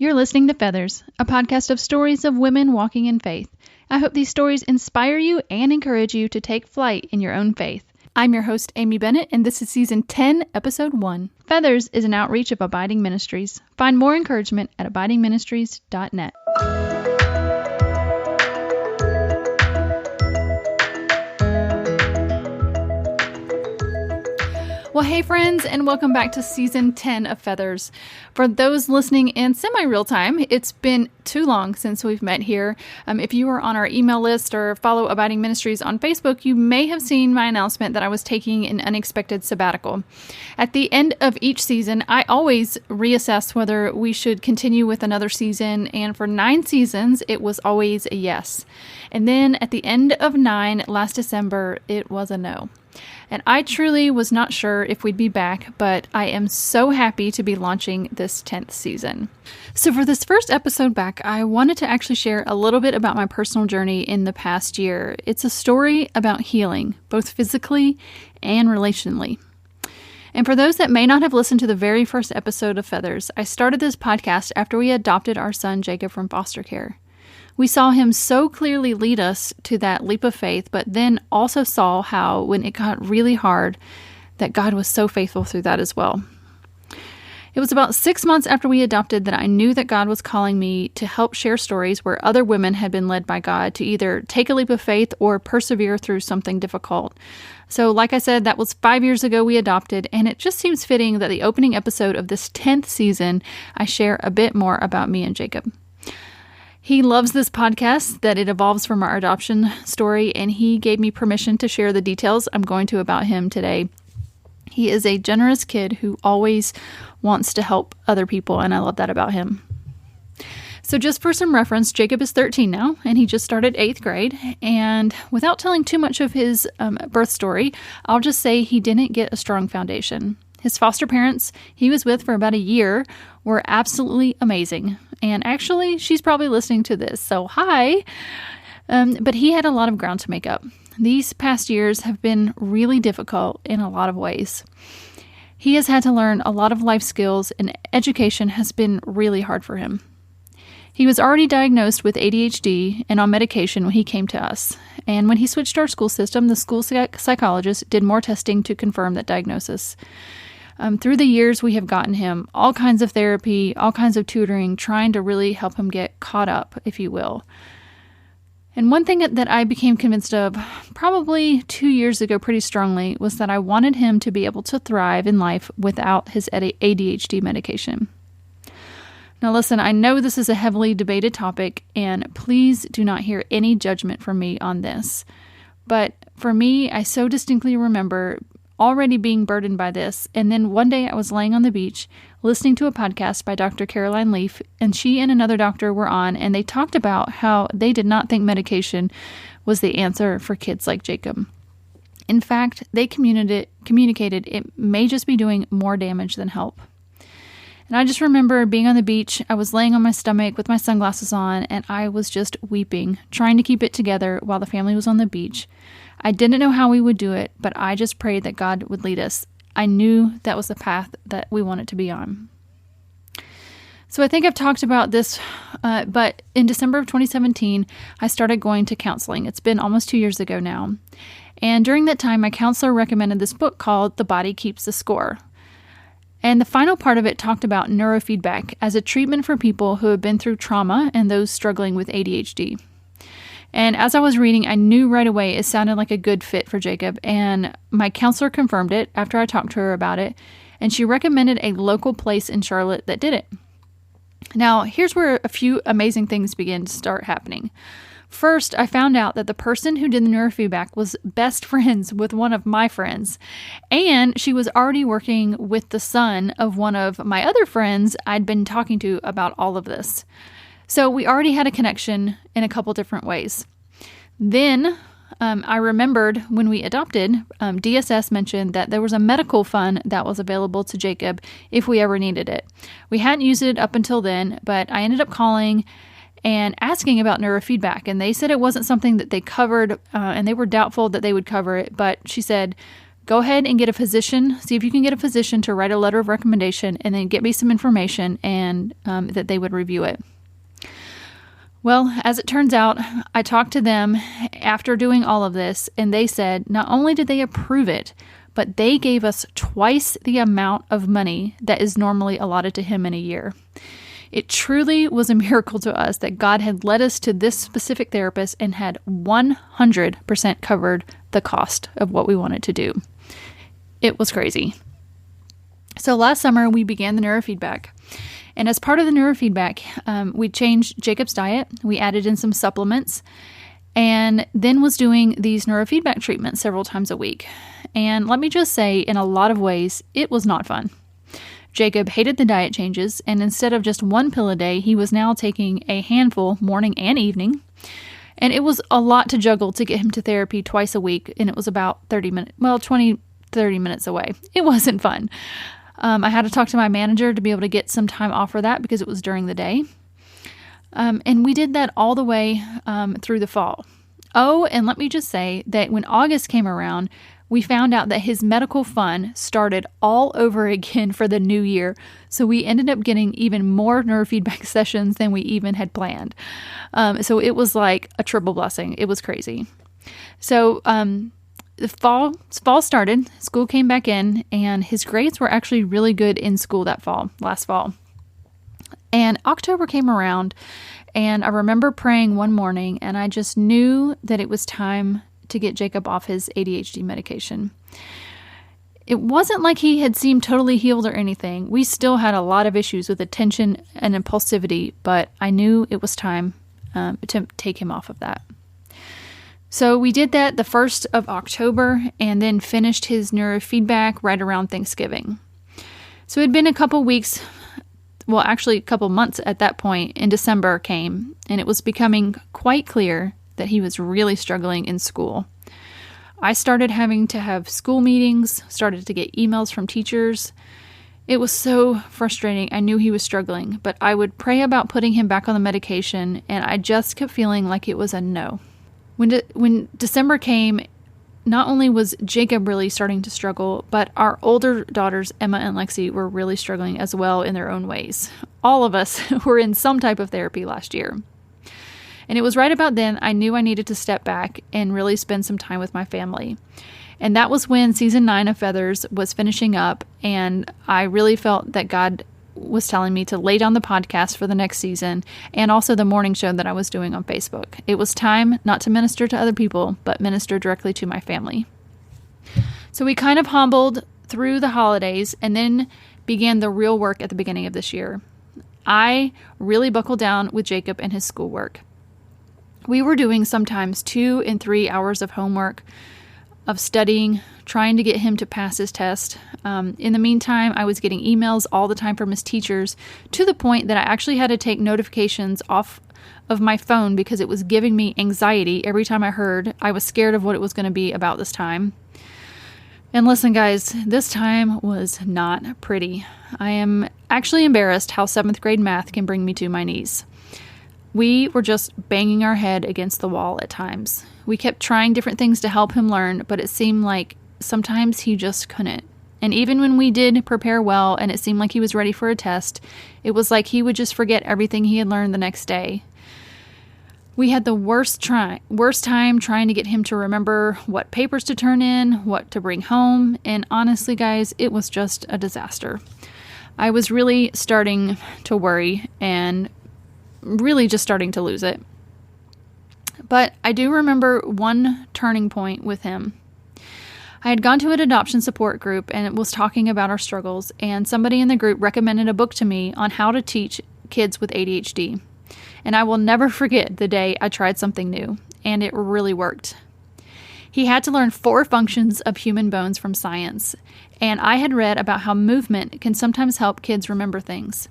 You're listening to Feathers, a podcast of stories of women walking in faith. I hope these stories inspire you and encourage you to take flight in your own faith. I'm your host, Amy Bennett, and this is Season 10, Episode 1. Feathers is an outreach of Abiding Ministries. Find more encouragement at abidingministries.net. Well, hey friends, and welcome back to Season 10 of Feathers. For those listening in semi-real time, it's been too long since we've met here. If you are on our email list or follow Abiding Ministries on Facebook, you may have seen my announcement that I was taking an unexpected sabbatical. At the end of each season, I always reassess whether we should continue with another season, and for 9 seasons, it was always a yes. And then at the end of 9 last December, it was a no. And I truly was not sure if we'd be back, but I am so happy to be launching this 10th season. So for this first episode back, I wanted to actually share a little bit about my personal journey in the past year. It's a story about healing, both physically and relationally. And for those that may not have listened to the very first episode of Feathers, I started this podcast after we adopted our son Jacob from foster care. We saw him so clearly lead us to that leap of faith, but then also saw how, when it got really hard, that God was so faithful through that as well. It was about 6 months after we adopted that I knew that God was calling me to help share stories where other women had been led by God to either take a leap of faith or persevere through something difficult. So like I said, that was 5 years ago we adopted, and it just seems fitting that the opening episode of this 10th season, I share a bit more about me and Jacob. He loves this podcast, that it evolves from our adoption story, and he gave me permission to share the details I'm going to about him today. He is a generous kid who always wants to help other people, and I love that about him. So just for some reference, Jacob is 13 now, and he just started 8th grade, and without telling too much of his birth story, I'll just say he didn't get a strong foundation. His foster parents he was with for about a year were absolutely amazing. And actually, she's probably listening to this, so hi. But he had a lot of ground to make up. These past years have been really difficult in a lot of ways. He has had to learn a lot of life skills, and education has been really hard for him. He was already diagnosed with ADHD and on medication when he came to us. And when he switched to our school system, the school psychologist did more testing to confirm that diagnosis. Through the years, we have gotten him all kinds of therapy, all kinds of tutoring, trying to really help him get caught up, if you will. And one thing that I became convinced of probably 2 years ago pretty strongly was that I wanted him to be able to thrive in life without his ADHD medication. Now listen, I know this is a heavily debated topic, and please do not hear any judgment from me on this. But for me, I so distinctly remember already being burdened by this, and then one day I was laying on the beach listening to a podcast by Dr. Caroline Leaf, and she and another doctor were on, and they talked about how they did not think medication was the answer for kids like Jacob. In fact, they communicated it may just be doing more damage than help. And I just remember being on the beach, I was laying on my stomach with my sunglasses on, and I was just weeping, trying to keep it together while the family was on the beach. I didn't know how we would do it, but I just prayed that God would lead us. I knew that was the path that we wanted to be on. So I think I've talked about this, but in December of 2017, I started going to counseling. It's been almost 2 years ago now. And during that time, my counselor recommended this book called The Body Keeps the Score. And the final part of it talked about neurofeedback as a treatment for people who have been through trauma and those struggling with ADHD. And as I was reading, I knew right away it sounded like a good fit for Jacob, and my counselor confirmed it after I talked to her about it, and she recommended a local place in Charlotte that did it. Now, here's where a few amazing things began to start happening. First, I found out that the person who did the neurofeedback was best friends with one of my friends, and she was already working with the son of one of my other friends I'd been talking to about all of this. So we already had a connection in a couple different ways. Then I remembered when we adopted, DSS mentioned that there was a medical fund that was available to Jacob if we ever needed it. We hadn't used it up until then, but I ended up calling and asking about neurofeedback, and they said it wasn't something that they covered, and they were doubtful that they would cover it, but she said, Go ahead and get a physician. See if you can get a physician to write a letter of recommendation and then get me some information and that they would review it. Well, as it turns out, I talked to them after doing all of this, and they said not only did they approve it, but they gave us twice the amount of money that is normally allotted to him in a year. It truly was a miracle to us that God had led us to this specific therapist and had 100% covered the cost of what we wanted to do. It was crazy. So last summer, we began the neurofeedback. And as part of the neurofeedback, we changed Jacob's diet. We added in some supplements and then was doing these neurofeedback treatments several times a week. And let me just say, in a lot of ways, it was not fun. Jacob hated the diet changes, and instead of just one pill a day, he was now taking a handful morning and evening. And it was a lot to juggle to get him to therapy twice a week, and it was about 30 minutes away. It wasn't fun. I had to talk to my manager to be able to get some time off for that because it was during the day. And we did that all the way through the fall. Oh, and let me just say that when August came around, we found out that his medical fund started all over again for the new year. So we ended up getting even more neurofeedback sessions than we even had planned. So it was like a triple blessing. It was crazy. So the fall started, school came back in, and his grades were actually really good in school last fall. And October came around, and I remember praying one morning, and I just knew that it was time to get Jacob off his ADHD medication. It wasn't like he had seemed totally healed or anything. We still had a lot of issues with attention and impulsivity, but I knew it was time to take him off of that. So we did that the 1st of October and then finished his neurofeedback right around Thanksgiving. So it had been a couple weeks, well, actually a couple months at that point, and December came, and it was becoming quite clear that he was really struggling in school. I started having to have school meetings, started to get emails from teachers. It was so frustrating. I knew he was struggling, but I would pray about putting him back on the medication, and I just kept feeling like it was a no. When December came, not only was Jacob really starting to struggle, but our older daughters, Emma and Lexi, were really struggling as well in their own ways. All of us were in some type of therapy last year. And it was right about then I knew I needed to step back and really spend some time with my family. And that was when season 9 of Feathers was finishing up, and I really felt that God was telling me to lay down the podcast for the next season and also the morning show that I was doing on Facebook. It was time not to minister to other people, but minister directly to my family. So we kind of humbled through the holidays and then began the real work at the beginning of this year. I really buckled down with Jacob and his schoolwork. We were doing sometimes 2 and 3 hours of homework, of studying, trying to get him to pass his test. In the meantime, I was getting emails all the time from his teachers, to the point that I actually had to take notifications off of my phone because it was giving me anxiety every time I heard. I was scared of what it was going to be about this time. And listen, guys, this time was not pretty. I am actually embarrassed how 7th grade math can bring me to my knees. We were just banging our head against the wall at times. We kept trying different things to help him learn, but it seemed like sometimes he just couldn't. And even when we did prepare well and it seemed like he was ready for a test, it was like he would just forget everything he had learned the next day. We had the worst time trying to get him to remember what papers to turn in, what to bring home, and honestly, guys, it was just a disaster. I was really starting to worry and really just starting to lose it. But I do remember one turning point with him. I had gone to an adoption support group and it was talking about our struggles, and somebody in the group recommended a book to me on how to teach kids with ADHD. And I will never forget the day I tried something new, and it really worked. He had to learn 4 functions of human bones from science, and I had read about how movement can sometimes help kids remember things.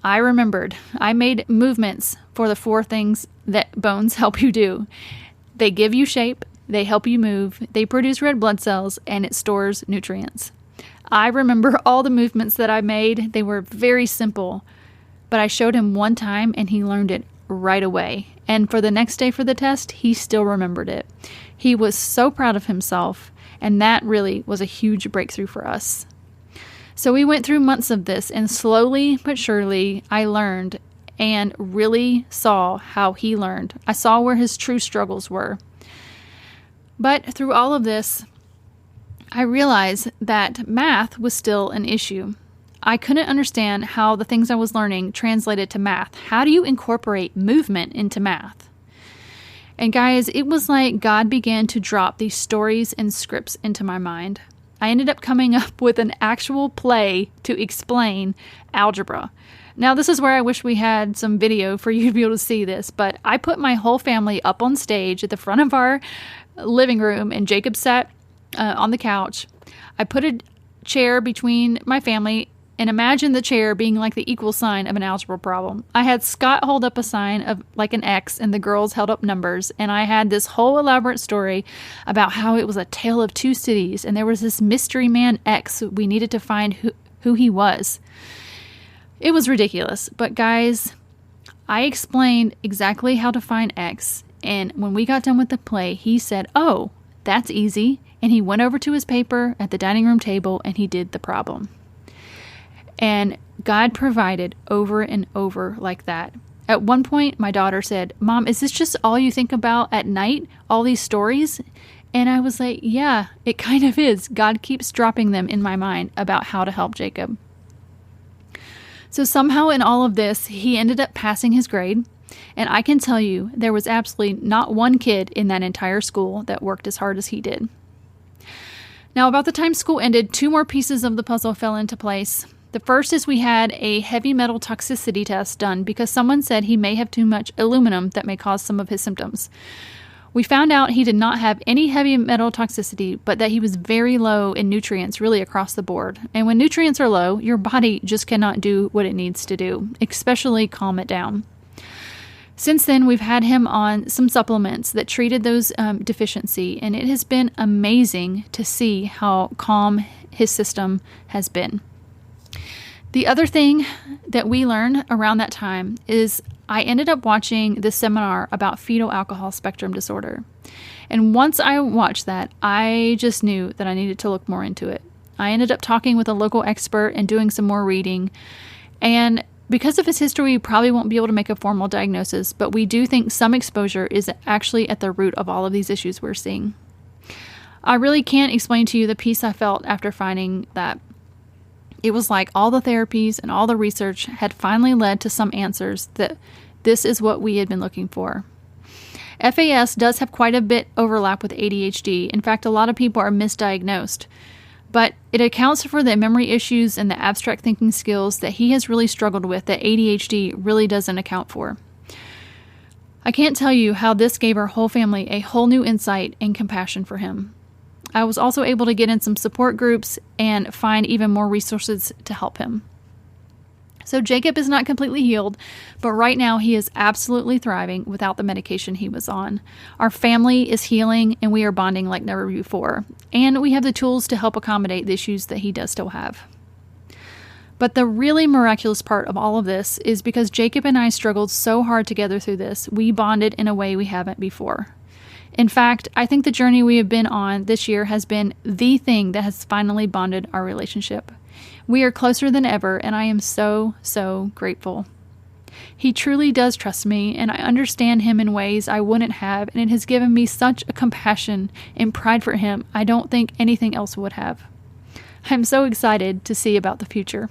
I remembered. I made movements for the 4 things that bones help you do. They give you shape, they help you move, they produce red blood cells, and it stores nutrients. I remember all the movements that I made. They were very simple, but I showed him one time and he learned it right away. And for the next day for the test, he still remembered it. He was so proud of himself, And that really was a huge breakthrough for us. So we went through months of this, and slowly but surely I learned and really saw how he learned. I saw where his true struggles were. But through all of this, I realized that math was still an issue. I couldn't understand how the things I was learning translated to math. How do you incorporate movement into math? And guys, it was like God began to drop these stories and scripts into my mind. I ended up coming up with an actual play to explain algebra. Now, this is where I wish we had some video for you to be able to see this, but I put my whole family up on stage at the front of our living room, and Jacob sat on the couch. I put a chair between my family, and imagine the chair being like the equal sign of an algebra problem. I had Scott hold up a sign of like an X, and the girls held up numbers, and I had this whole elaborate story about how it was a tale of two cities, and there was this mystery man X. We needed to find who he was. It was ridiculous, but guys, I explained exactly how to find X, and when we got done with the play, he said, "Oh, that's easy," and he went over to his paper at the dining room table, and he did the problem. And God provided over and over like that. At one point, my daughter said, "Mom, is this just all you think about at night? All these stories?" And I was like, yeah, it kind of is. God keeps dropping them in my mind about how to help Jacob. So somehow in all of this, he ended up passing his grade. And I can tell you, there was absolutely not one kid in that entire school that worked as hard as he did. Now, about the time school ended, two more pieces of the puzzle fell into place. The first is we had a heavy metal toxicity test done because someone said he may have too much aluminum that may cause some of his symptoms. We found out he did not have any heavy metal toxicity, but that he was very low in nutrients really across the board. And when nutrients are low, your body just cannot do what it needs to do, especially calm it down. Since then, we've had him on some supplements that treated those deficiency, and it has been amazing to see how calm his system has been. The other thing that we learned around that time is I ended up watching this seminar about fetal alcohol spectrum disorder. And once I watched that, I just knew that I needed to look more into it. I ended up talking with a local expert and doing some more reading. And because of his history, we probably won't be able to make a formal diagnosis, but we do think some exposure is actually at the root of all of these issues we're seeing. I really can't explain to you the peace I felt after finding that. It was like all the therapies and all the research had finally led to some answers that this is what we had been looking for. FAS does have quite a bit overlap with ADHD. In fact, a lot of people are misdiagnosed. But it accounts for the memory issues and the abstract thinking skills that he has really struggled with that ADHD really doesn't account for. I can't tell you how this gave our whole family a whole new insight and compassion for him. I was also able to get in some support groups and find even more resources to help him. So Jacob is not completely healed, but right now he is absolutely thriving without the medication he was on. Our family is healing and we are bonding like never before. And we have the tools to help accommodate the issues that he does still have. But the really miraculous part of all of this is because Jacob and I struggled so hard together through this, we bonded in a way we haven't before. In fact, I think the journey we have been on this year has been the thing that has finally bonded our relationship. We are closer than ever, and I am so, so grateful. He truly does trust me, and I understand him in ways I wouldn't have, and it has given me such a compassion and pride for him I don't think anything else would have. I'm so excited to see about the future.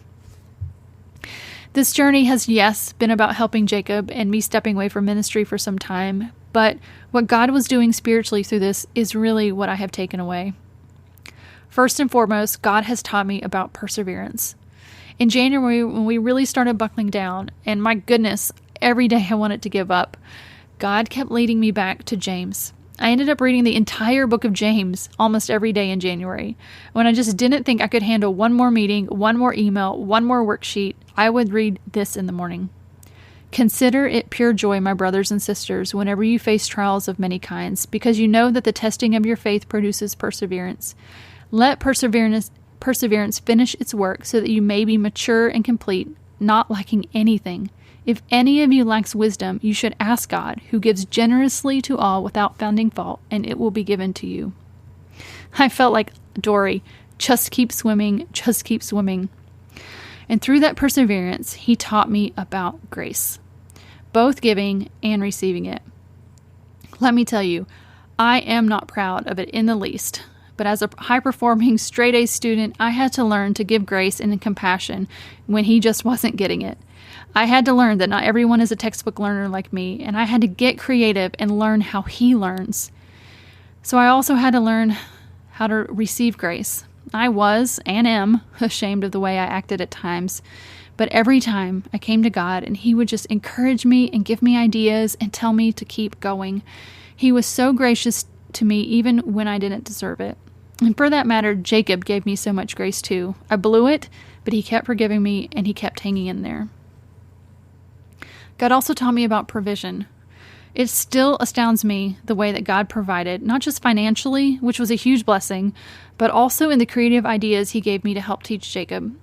This journey has, yes, been about helping Jacob and me stepping away from ministry for some time, but what God was doing spiritually through this is really what I have taken away. First and foremost, God has taught me about perseverance. In January, when we really started buckling down, and my goodness, every day I wanted to give up, God kept leading me back to James. I ended up reading the entire book of James almost every day in January. When I just didn't think I could handle one more meeting, one more email, one more worksheet, I would read this in the morning. Consider it pure joy, my brothers and sisters, whenever you face trials of many kinds, because you know that the testing of your faith produces perseverance. Let perseverance finish its work so that you may be mature and complete, not lacking anything. If any of you lacks wisdom, you should ask God, who gives generously to all without finding fault, and it will be given to you. I felt like Dory, just keep swimming, just keep swimming. And through that perseverance, he taught me about grace, both giving and receiving it. Let me tell you, I am not proud of it in the least, but as a high-performing straight-A student, I had to learn to give grace and compassion when he just wasn't getting it. I had to learn that not everyone is a textbook learner like me, and I had to get creative and learn how he learns. So I also had to learn how to receive grace. I was and am ashamed of the way I acted at times, but every time I came to God and he would just encourage me and give me ideas and tell me to keep going. He was so gracious to me even when I didn't deserve it. And for that matter, Jacob gave me so much grace too. I blew it, but he kept forgiving me and he kept hanging in there. God also taught me about provision. It still astounds me the way that God provided, not just financially, which was a huge blessing, but also in the creative ideas he gave me to help teach Jacob.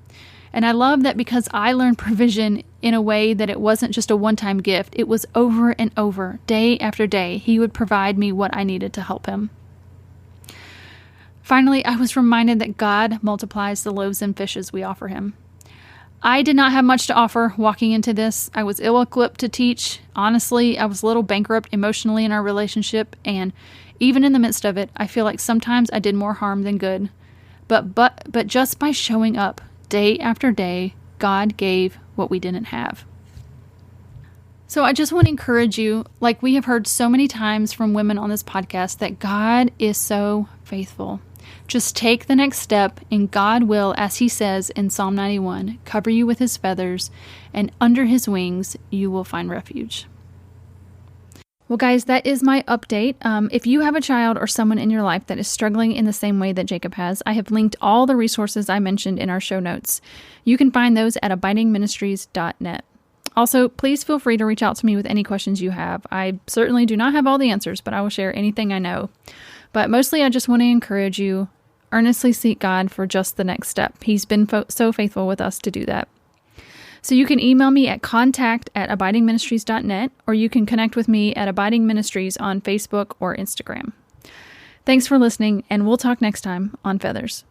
And I love that because I learned provision in a way that it wasn't just a one-time gift. It was over and over, day after day. He would provide me what I needed to help him. Finally, I was reminded that God multiplies the loaves and fishes we offer him. I did not have much to offer walking into this. I was ill-equipped to teach. Honestly, I was a little bankrupt emotionally in our relationship, and even in the midst of it, I feel like sometimes I did more harm than good. But just by showing up day after day, God gave what we didn't have. So I just want to encourage you, like we have heard so many times from women on this podcast, that God is so faithful. Just take the next step, and God will, as he says in Psalm 91, cover you with his feathers, and under his wings you will find refuge. Well, guys, that is my update. If you have a child or someone in your life that is struggling in the same way that Jacob has, I have linked all the resources I mentioned in our show notes. You can find those at abidingministries.net. Also, please feel free to reach out to me with any questions you have. I certainly do not have all the answers, but I will share anything I know. But mostly, I just want to encourage you, earnestly seek God for just the next step. He's been so faithful with us to do that. So you can email me at contact@abidingministries.net, or you can connect with me at Abiding Ministries on Facebook or Instagram. Thanks for listening, and we'll talk next time on Feathers.